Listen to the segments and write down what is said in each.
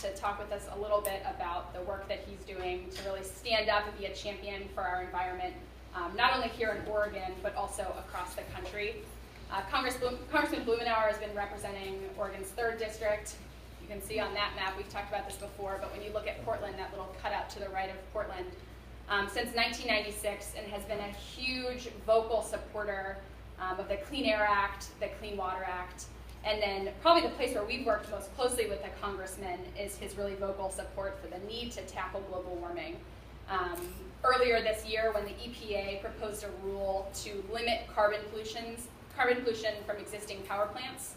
to talk with us a little bit about the work that he's doing to really stand up and be a champion for our environment, not only here in Oregon, but also across the country. Congressman Blumenauer has been representing Oregon's 3rd district. You can see on that map, we've talked about this before, but when you look at Portland, that little cutout to the right of Portland, since 1996, and has been a huge vocal supporter of the Clean Air Act, the Clean Water Act, and then probably the place where we've worked most closely with the congressman is his really vocal support for the need to tackle global warming. Earlier this year, when the EPA proposed a rule to limit carbon pollution from existing power plants,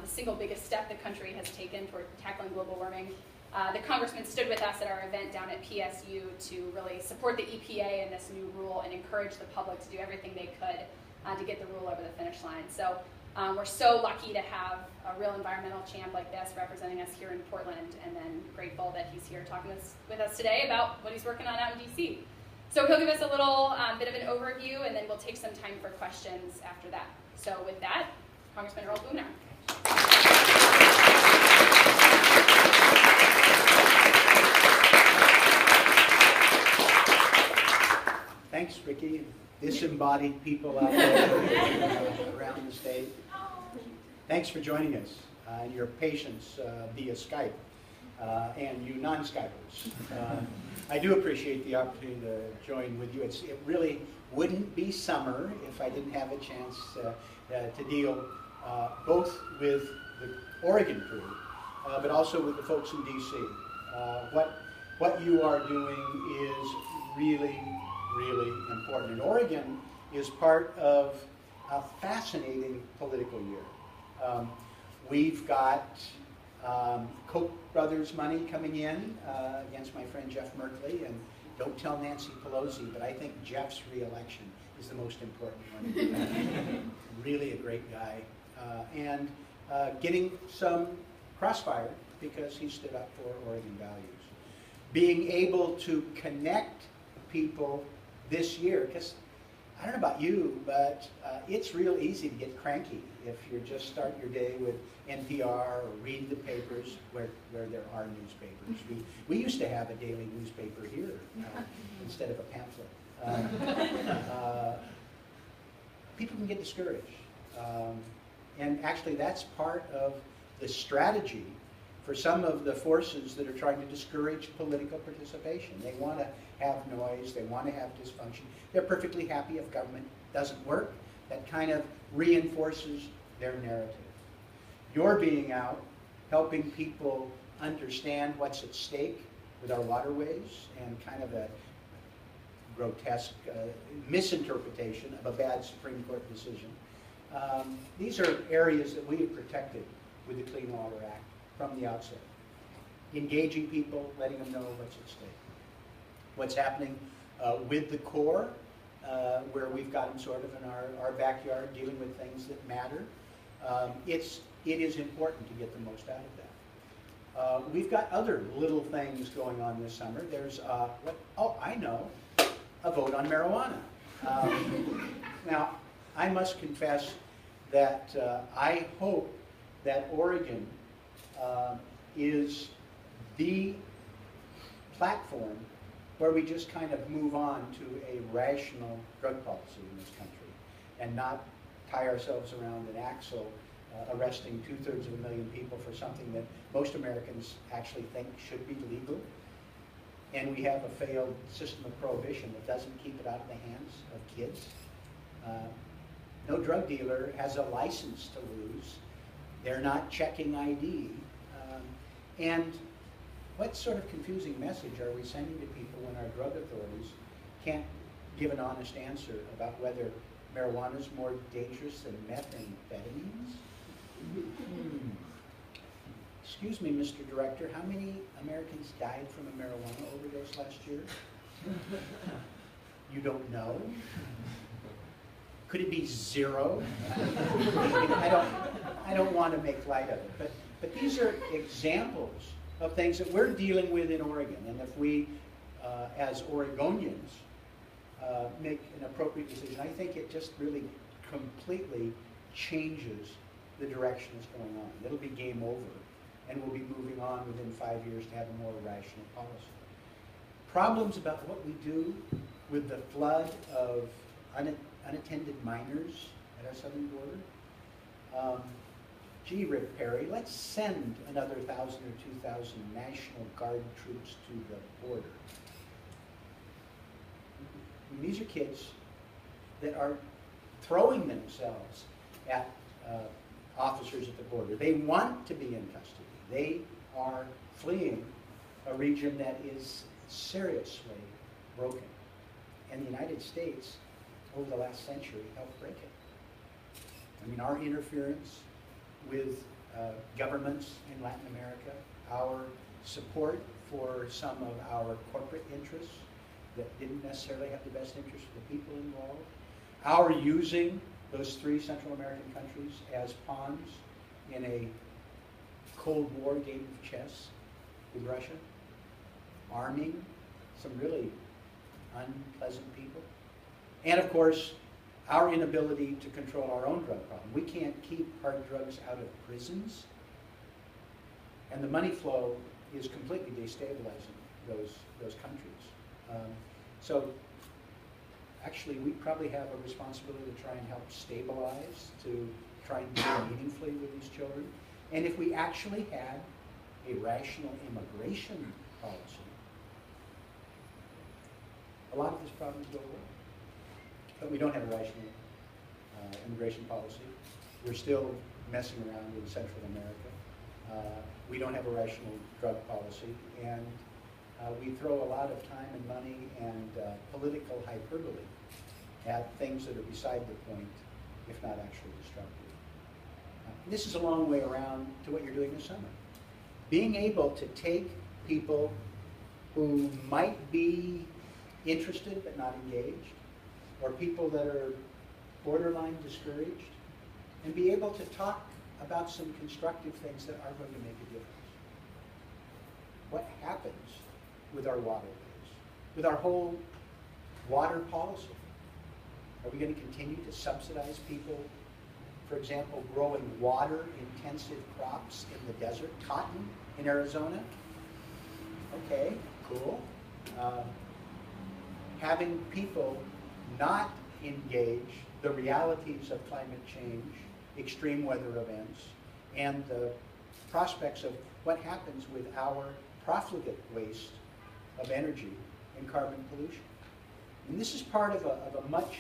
the single biggest step the country has taken toward tackling global warming, the congressman stood with us at our event down at PSU to really support the EPA and this new rule and encourage the public to do everything they could to get the rule over the finish line. So we're so lucky to have a real environmental champ like this representing us here in Portland, and then grateful that he's here talking with us today about what he's working on out in DC. So he'll give us a little bit of an overview, and then we'll take some time for questions after that. So with that, Congressman Earl Blumenauer. Thanks, Ricky. Disembodied people out there around the state. Thanks for joining us and your patience via Skype and you non-Skypers. I do appreciate the opportunity to join with you. It really wouldn't be summer if I didn't have a chance to deal both with the Oregon crew, but also with the folks in DC. What you are doing is really important. And Oregon is part of a fascinating political year. We've got Koch brothers money coming in against my friend Jeff Merkley, and don't tell Nancy Pelosi, but I think Jeff's re-election is the most important one. Really a great guy. And getting some crossfire because he stood up for Oregon values. Being able to connect people this year, because I don't know about you, but it's real easy to get cranky if you just start your day with NPR or read the papers where there are newspapers. We used to have a daily newspaper here instead of a pamphlet. People can get discouraged. And actually that's part of the strategy for some of the forces that are trying to discourage political participation. They want to have noise, they want to have dysfunction. They're perfectly happy if government doesn't work. That kind of reinforces their narrative. You're being out, helping people understand what's at stake with our waterways and kind of a grotesque misinterpretation of a bad Supreme Court decision. These are areas that we have protected with the Clean Water Act from the outset. Engaging people, letting them know what's at stake. What's happening with the Corps, where we've got them sort of in our backyard dealing with things that matter. It is important to get the most out of that. We've got other little things going on this summer. There's, I know, a vote on marijuana. Now, I must confess that I hope that Oregon is the platform where we just kind of move on to a rational drug policy in this country and not tie ourselves around an axle arresting 2/3 people for something that most Americans actually think should be legal. And we have a failed system of prohibition that doesn't keep it out of the hands of kids. No drug dealer has a license to lose. They're not checking ID. And what sort of confusing message are we sending to people when our drug authorities can't give an honest answer about whether marijuana is more dangerous than methamphetamines? Excuse me, Mr. Director, how many Americans died from a marijuana overdose last year? You don't know? Could it be 0? I don't want to make light of it, but these are examples of things that we're dealing with in Oregon. And if we, as Oregonians, make an appropriate decision, I think it just really completely changes the direction it's going on. It'll be game over and we'll be moving on within 5 years to have a more rational policy. Problems about what we do with the flood of unattended minors at our southern border. Gee, Rick Perry, let's send another 1,000 or 2,000 National Guard troops to the border. And these are kids that are throwing themselves at officers at the border. They want to be in custody. They are fleeing a region that is seriously broken. And the United States, over the last century, helped break it. I mean, our interference with governments in Latin America, our support for some of our corporate interests that didn't necessarily have the best interests of the people involved, our using those 3 Central American countries as pawns in a Cold War game of chess with Russia, arming some really unpleasant people, and of course, our inability to control our own drug problem. We can't keep hard drugs out of prisons, and the money flow is completely destabilizing those countries. So actually, we probably have a responsibility to try and help stabilize, to try and deal meaningfully with these children. And if we actually had a rational immigration policy, a lot of these problems go away. But we don't have a rational immigration policy. We're still messing around in Central America. We don't have a rational drug policy, and we throw a lot of time and money and political hyperbole at things that are beside the point, if not actually destructive. This is a long way around to what you're doing this summer. Being able to take people who might be interested but not engaged, or people that are borderline discouraged, and be able to talk about some constructive things that are going to make a difference. What happens with our waterways, with our whole water policy? Are we going to continue to subsidize people, for example, growing water-intensive crops in the desert, cotton in Arizona? Okay, cool. Having people not engage the realities of climate change, extreme weather events, and the prospects of what happens with our profligate waste of energy and carbon pollution. And this is part of a much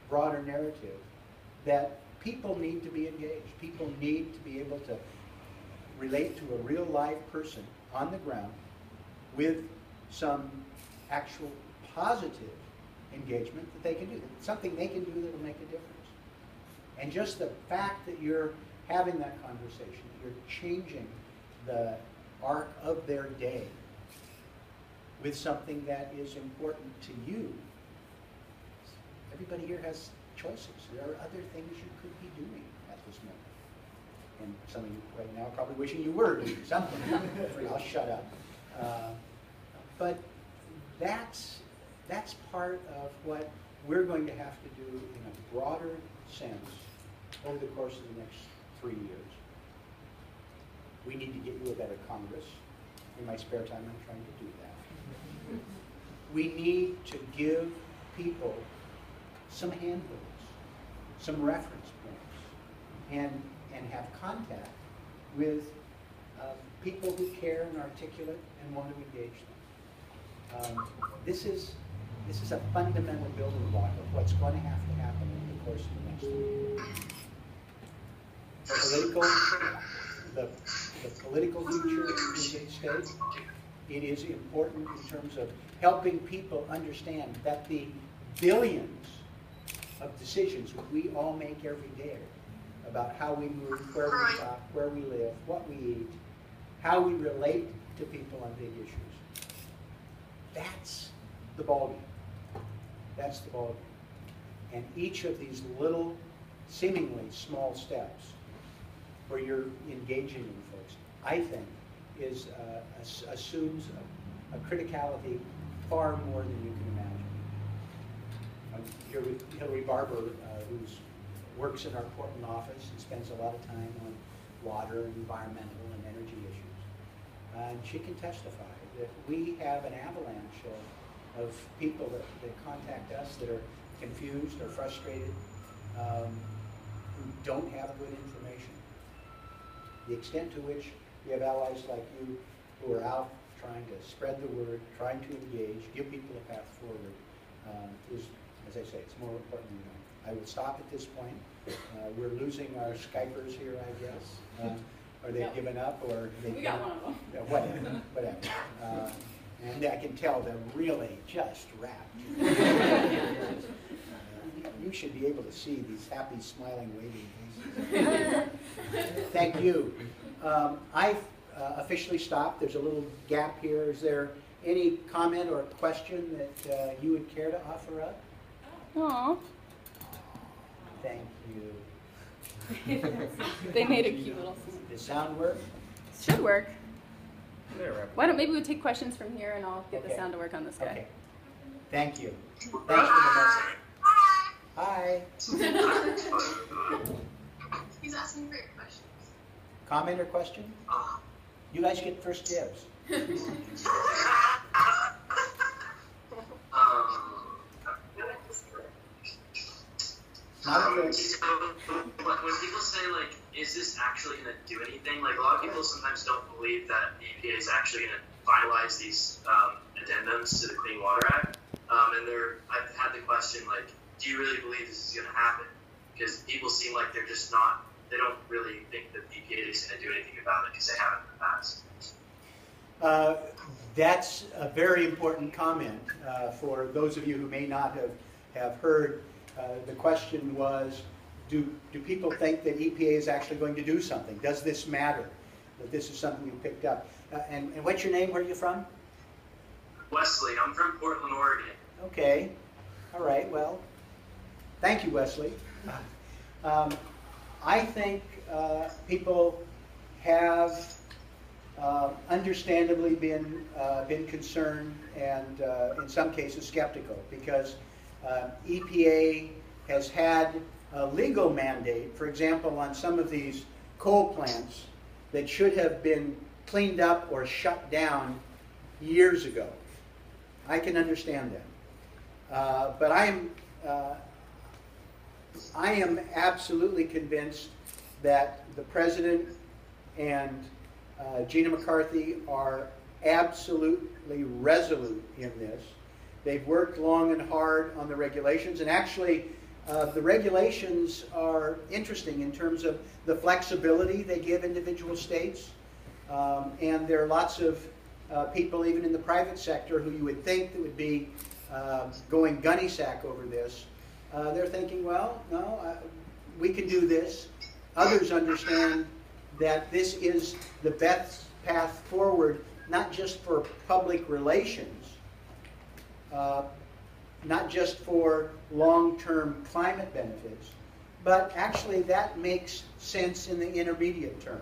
broader narrative that people need to be engaged. People need to be able to relate to a real live person on the ground with some actual positive engagement that they can do, something they can do that will make a difference. And just the fact that you're having that conversation, that you're changing the arc of their day with something that is important to you. Everybody here has choices. There are other things you could be doing at this moment. And some of you right now are probably wishing you were doing something. I'll shut up. But that's part of what we're going to have to do in a broader sense over the course of the next 3 years. We need to get you a better Congress. In my spare time, I'm trying to do that. We need to give people some handholds, some reference points, and have contact with people who care and articulate and want to engage them. This is a fundamental building block of what's going to have to happen in the course of the next 3 years. The political future in the state, it is important in terms of helping people understand that the billions of decisions we all make every day about how we move, where we shop, where we live, what we eat, how we relate to people on big issues. That's the ballgame. That's the ballgame. And each of these little, seemingly small steps where you're engaging in folks, I think, assumes a criticality far more than you can imagine. I'm here with Hillary Barber, who works in our Portland office and spends a lot of time on water and environmental and energy issues. and she can testify that we have an avalanche of people that contact us that are confused or frustrated, who don't have good information. The extent to which we have allies like you who are out trying to spread the word, trying to engage, give people a path forward, is, as I say, it's more important than you know. I will stop at this point. We're losing our Skypers here, I guess. Or they've given up, or we got one of them. Whatever. And I can tell they're really just wrapped. You should be able to see these happy, smiling, waving faces. Thank you. I've officially stopped. There's a little gap here. Is there any comment or question that you would care to offer up? Aww. Thank you. They made a cute little scene. Does sound work? Should work. Why don't maybe we take questions from here and I'll get the Okay. sound to work on this guy. Okay. Thank you. Thanks for the message. Hi. He's asking for your questions. Comment or question? You guys get first dibs. Not a good. When people say, like, is this actually going to do anything? Like, a lot of people sometimes don't believe that EPA is actually going to finalize these addendums to the Clean Water Act. I've had the question, like, do you really believe this is going to happen? Because people seem like they're just not, they don't really think that the EPA is going to do anything about it because they haven't in the past. That's a very important comment for those of you who may not have heard. The question was, do people think that EPA is actually going to do something? Does this matter? That this is something you picked up. And what's your name? Where are you from? Wesley, I'm from Portland, Oregon. Okay. All right. Well, thank you, Wesley. I think people have understandably been concerned and in some cases skeptical because EPA has had a legal mandate, for example, on some of these coal plants that should have been cleaned up or shut down years ago. I can understand that. But I am absolutely convinced that the President and Gina McCarthy are absolutely resolute in this. They've worked long and hard on the regulations, and actually the regulations are interesting in terms of the flexibility they give individual states. And there are lots of people, even in the private sector, who you would think that would be going gunny sack over this. They're thinking, well, no, we can do this. Others understand that this is the best path forward, not just for public relations, not just for long-term climate benefits, but actually that makes sense in the intermediate term.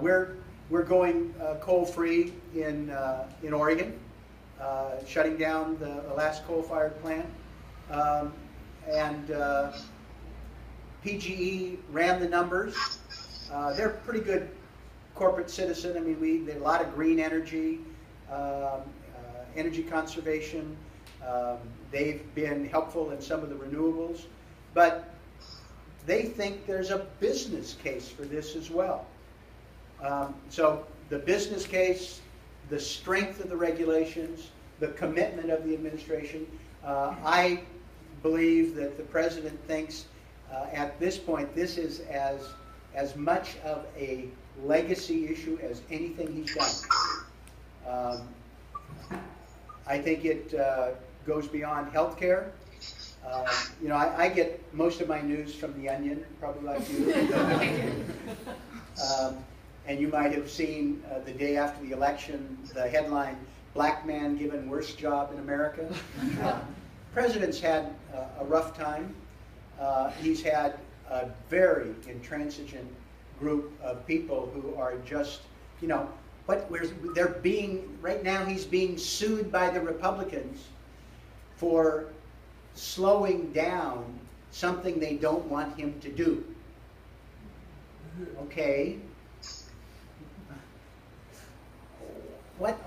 We're going coal-free in Oregon, shutting down the last coal-fired plant, and PGE ran the numbers. They're a pretty good corporate citizen. I mean, there's a lot of green energy, energy conservation. They've been helpful in some of the renewables, but they think there's a business case for this as well. So the business case, the strength of the regulations, the commitment of the administration, I believe that the President thinks at this point this is as much of a legacy issue as anything he's done. I think it goes beyond health care. You know, I get most of my news from The Onion, probably like you. And you might have seen the day after the election, the headline, "Black Man Given Worst Job in America." President's had a rough time. He's had a very intransigent group of people who are just, you know, they're being, right now he's being sued by the Republicans for slowing down something they don't want him to do. Okay. what